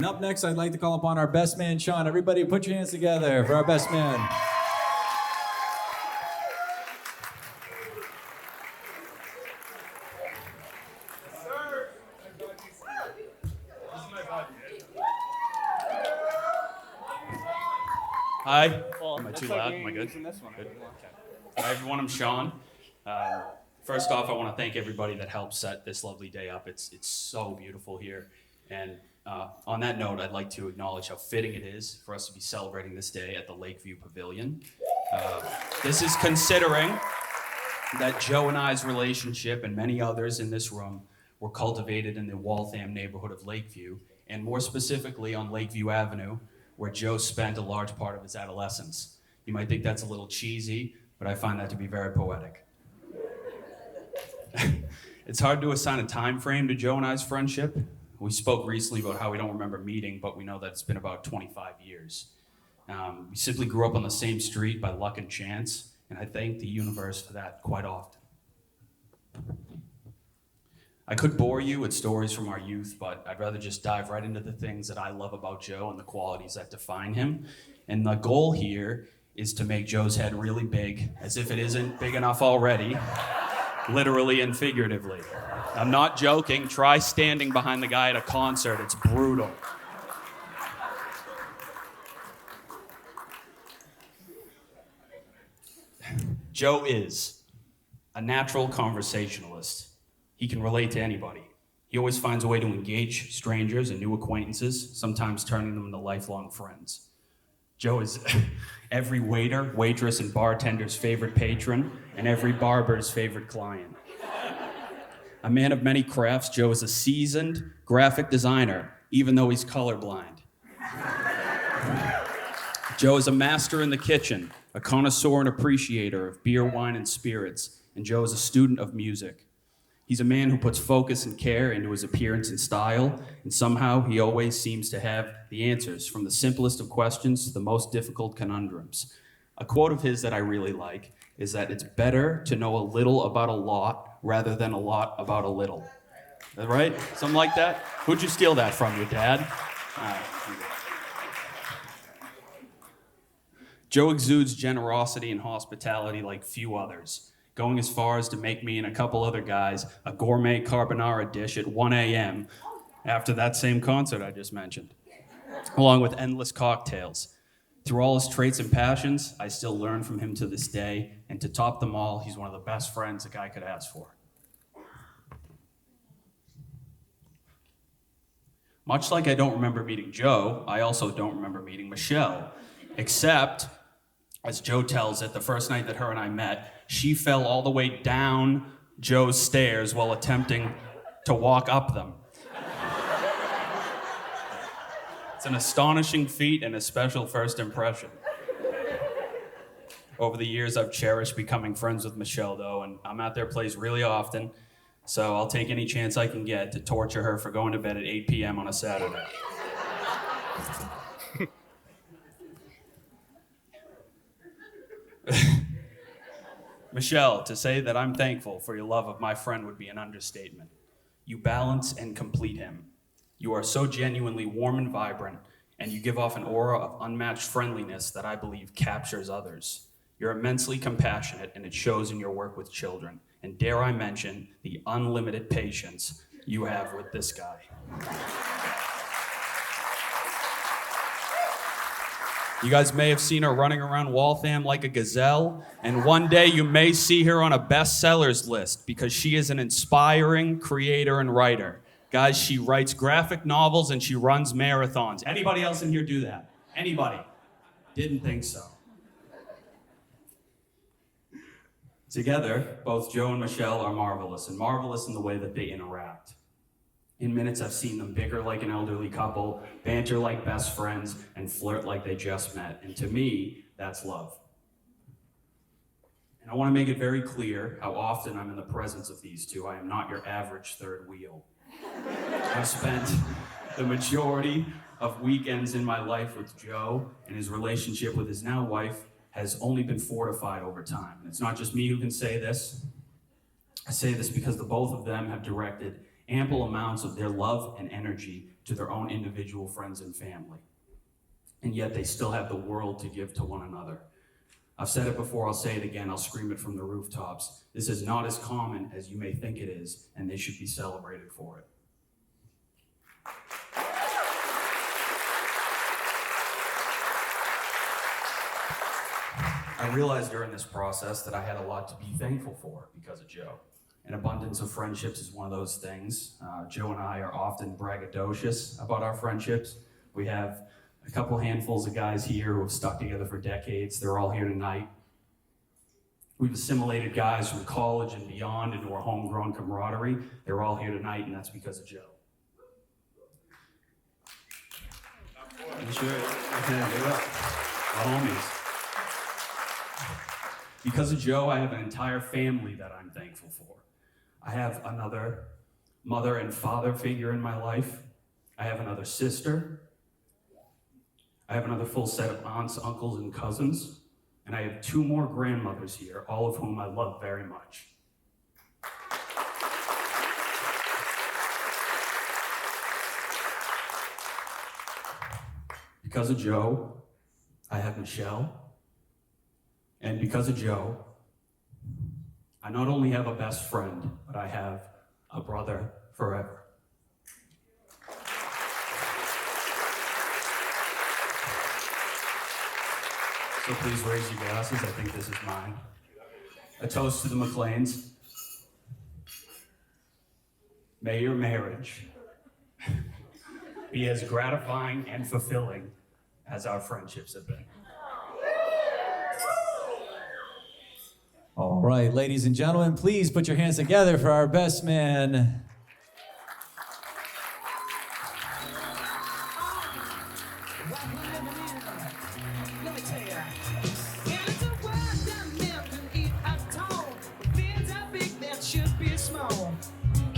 And up next, I'd like to call upon our best man, Sean. Everybody put your hands together for our best man. Hi. Am I too loud? Am I good? Good. Okay. Hi, everyone. I'm Sean. First off, I want to thank everybody that helped set this lovely day up. It's so beautiful here. And on that note, I'd like to acknowledge how fitting it is for us to be celebrating this day at the Lakeview Pavilion. This is considering that Joe and I's relationship and many others in this room were cultivated in the Waltham neighborhood of Lakeview, and more specifically on Lakeview Avenue, where Joe spent a large part of his adolescence. You might think that's a little cheesy, but I find that to be very poetic. It's hard to assign a time frame to Joe and I's friendship. We spoke recently about how we don't remember meeting, but we know that it's been about 25 years. We simply grew up on the same street by luck and chance, and I thank the universe for that quite often. I could bore you with stories from our youth, but I'd rather just dive right into the things that I love about Joe and the qualities that define him. And the goal here is to make Joe's head really big, as if it isn't big enough already, literally and figuratively. I'm not joking. Try standing behind the guy at a concert. It's brutal. Joe is a natural conversationalist. He can relate to anybody. He always finds a way to engage strangers and new acquaintances, sometimes turning them into lifelong friends. Joe is every waiter, waitress, and bartender's favorite patron, and every barber's favorite client. A man of many crafts, Joe is a seasoned graphic designer, even though he's colorblind. Joe is a master in the kitchen, a connoisseur and appreciator of beer, wine, and spirits, and Joe is a student of music. He's a man who puts focus and care into his appearance and style, and somehow he always seems to have the answers, from the simplest of questions to the most difficult conundrums. A quote of his that I really like is that it's better to know a little about a lot rather than a lot about a little. Is that right? Something like that? Who'd you steal that from, your dad? Joe exudes generosity and hospitality like few others, going as far as to make me and a couple other guys a gourmet carbonara dish at 1 a.m. after that same concert I just mentioned, along with endless cocktails. Through all his traits and passions, I still learn from him to this day, and to top them all, he's one of the best friends a guy could ask for. Much like I don't remember meeting Joe, I also don't remember meeting Michelle, except, as Joe tells it, the first night that her and I met, she fell all the way down Joe's stairs while attempting to walk up them. It's an astonishing feat and a special first impression. Over the years, I've cherished becoming friends with Michelle, though, and I'm at their place really often, so I'll take any chance I can get to torture her for going to bed at 8 p.m. on a Saturday. Michelle, to say that I'm thankful for your love of my friend would be an understatement. You balance and complete him. You are so genuinely warm and vibrant, and you give off an aura of unmatched friendliness that I believe captures others. You're immensely compassionate, and it shows in your work with children. And dare I mention the unlimited patience you have with this guy. You guys may have seen her running around Waltham like a gazelle, and one day you may see her on a bestsellers list because she is an inspiring creator and writer. Guys, she writes graphic novels and she runs marathons. Anybody else in here do that? Anybody? Didn't think so. Together, both Joe and Michelle are marvelous, and marvelous in the way that they interact. In minutes, I've seen them bicker like an elderly couple, banter like best friends, and flirt like they just met. And to me, that's love. And I want to make it very clear how often I'm in the presence of these two. I am not your average third wheel. I've spent the majority of weekends in my life with Joe, and his relationship with his now wife has only been fortified over time. And it's not just me who can say this. I say this because the both of them have directed ample amounts of their love and energy to their own individual friends and family. And yet they still have the world to give to one another. I've said it before, I'll say it again, I'll scream it from the rooftops. This is not as common as you may think it is, and they should be celebrated for it. I realized during this process that I had a lot to be thankful for because of Joe. An abundance of friendships is one of those things. Joe and I are often braggadocious about our friendships. We have a couple handfuls of guys here who have stuck together for decades. They're all here tonight. We've assimilated guys from college and beyond into our homegrown camaraderie. They're all here tonight, and that's because of Joe. You should. Yeah, give it up. The homies. Because of Joe, I have an entire family that I'm thankful for. I have another mother and father figure in my life. I have another sister. I have another full set of aunts, uncles, and cousins. And I have 2 more grandmothers here, all of whom I love very much. Because of Joe, I have Michelle. And because of Joe, I not only have a best friend, but I have a brother forever. So please raise your glasses. I think this is mine. A toast to the McLeans. May your marriage be as gratifying and fulfilling as our friendships have been. All right, ladies and gentlemen, please put your hands together for our best man.